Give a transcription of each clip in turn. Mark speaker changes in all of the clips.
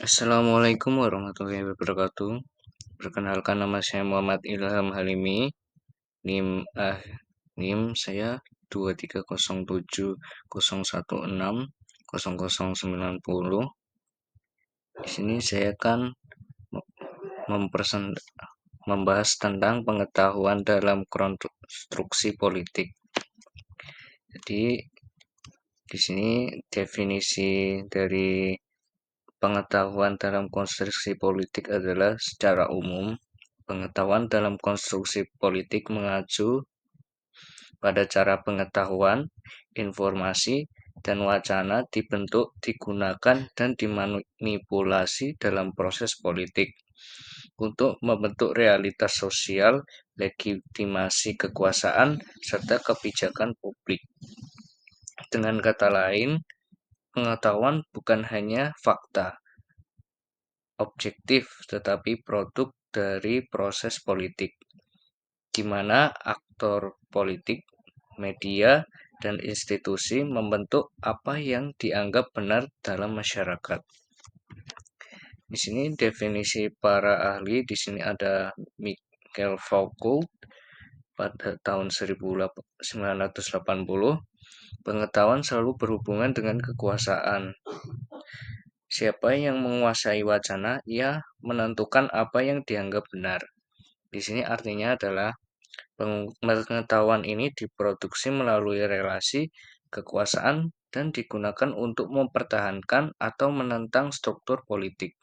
Speaker 1: Assalamualaikum warahmatullahi wabarakatuh. Perkenalkan nama saya Muhammad Ilham Halimi. NIM NIM saya 23070160090. Di sini saya akan membahas tentang pengetahuan dalam konstruksi politik. Jadi di sini definisi dari pengetahuan dalam konstruksi politik adalah secara umum, pengetahuan dalam konstruksi politik mengacu pada cara pengetahuan, informasi, dan wacana dibentuk, digunakan, dan dimanipulasi dalam proses politik untuk membentuk realitas sosial, legitimasi kekuasaan, serta kebijakan publik. Dengan kata lain, pengetahuan bukan hanya fakta objektif, tetapi produk dari proses politik, di mana aktor politik, media, dan institusi membentuk apa yang dianggap benar dalam masyarakat. Di sini definisi para ahli, di sini ada Michael Foucault pada tahun 1980. Pengetahuan selalu berhubungan dengan kekuasaan. Siapa yang menguasai wacana, ia menentukan apa yang dianggap benar. Di sini artinya adalah pengetahuan ini diproduksi melalui relasi kekuasaan dan digunakan untuk mempertahankan atau menentang struktur politik.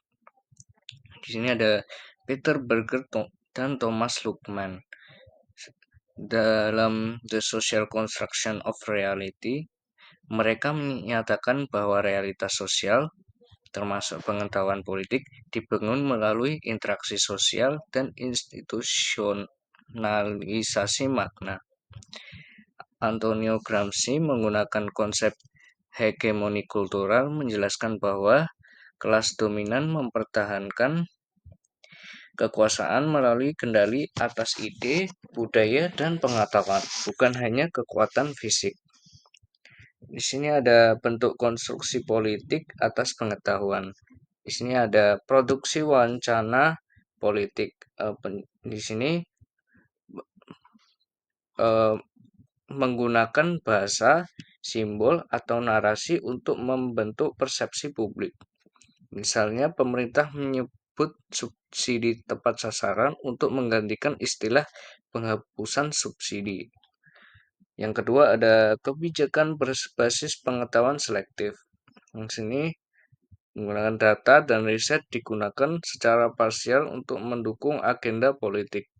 Speaker 1: Di sini ada Peter Berger dan Thomas Luckmann. Dalam The Social Construction of Reality, mereka menyatakan bahwa realitas sosial, termasuk pengetahuan politik, dibangun melalui interaksi sosial dan institusionalisasi makna. Antonio Gramsci menggunakan konsep hegemoni kultural menjelaskan bahwa kelas dominan mempertahankan kekuasaan melalui kendali atas ide, budaya, dan pengetahuan, bukan hanya kekuatan fisik. Di sini ada bentuk konstruksi politik atas pengetahuan. Di sini ada produksi wacana politik. Di sini menggunakan bahasa, simbol, atau narasi untuk membentuk persepsi publik. Misalnya, pemerintah menyebut subsidi tepat sasaran untuk menggantikan istilah penghapusan subsidi. Yang kedua ada kebijakan berbasis pengetahuan selektif. Di sini menggunakan data dan riset digunakan secara parsial untuk mendukung agenda politik.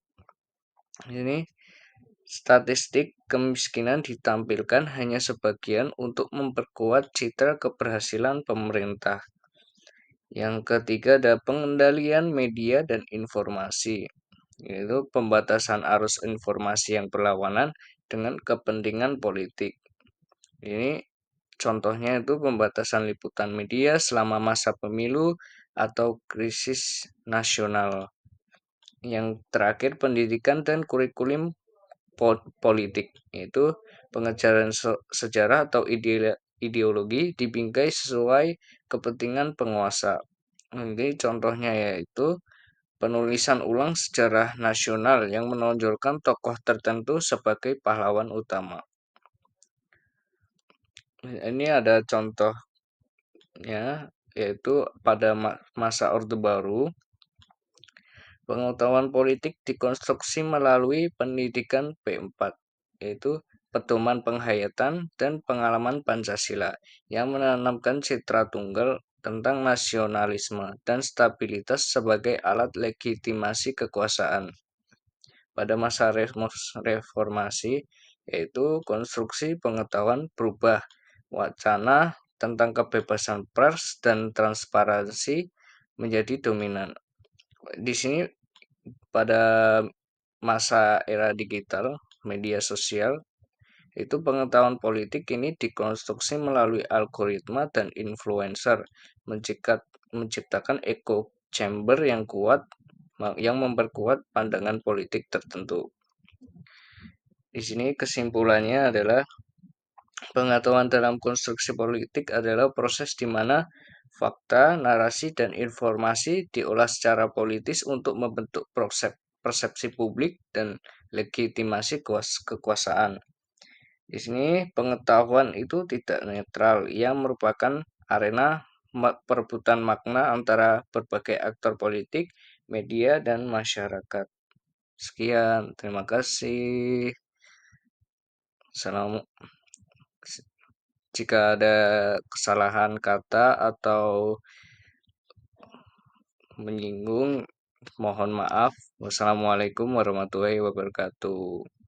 Speaker 1: Ini statistik kemiskinan ditampilkan hanya sebagian untuk memperkuat citra keberhasilan pemerintah. Yang ketiga ada pengendalian media dan informasi, yaitu pembatasan arus informasi yang berlawanan dengan kepentingan politik. Ini contohnya itu pembatasan liputan media selama masa pemilu atau krisis nasional. Yang terakhir pendidikan dan kurikulum politik, yaitu pengejaran sejarah atau ideologi dibingkai sesuai kepentingan penguasa. Ini contohnya yaitu penulisan ulang sejarah nasional yang menonjolkan tokoh tertentu sebagai pahlawan utama. Ini ada contohnya, yaitu pada masa Orde Baru, pengetahuan politik dikonstruksi melalui pendidikan P4, yaitu pedoman penghayatan dan pengalaman Pancasila, yang menanamkan citra tunggal tentang nasionalisme dan stabilitas sebagai alat legitimasi kekuasaan. Pada masa reformasi, yaitu konstruksi pengetahuan berubah, wacana tentang kebebasan pers dan transparansi menjadi dominan. Di sini pada masa era digital, media sosial, itu pengetahuan politik ini dikonstruksi melalui algoritma dan influencer, menciptakan echo chamber yang kuat, yang memperkuat pandangan politik tertentu. Di sini kesimpulannya adalah pengetahuan dalam konstruksi politik adalah proses di mana Fakta, narasi, dan informasi diolah secara politis untuk membentuk persepsi publik dan legitimasi kekuasaan. Di sini pengetahuan itu tidak netral, ia merupakan arena perebutan makna antara berbagai aktor politik, media, dan masyarakat. Sekian, terima kasih. Salam. Jika ada kesalahan kata atau menyinggung, mohon maaf. Wassalamualaikum warahmatullahi wabarakatuh.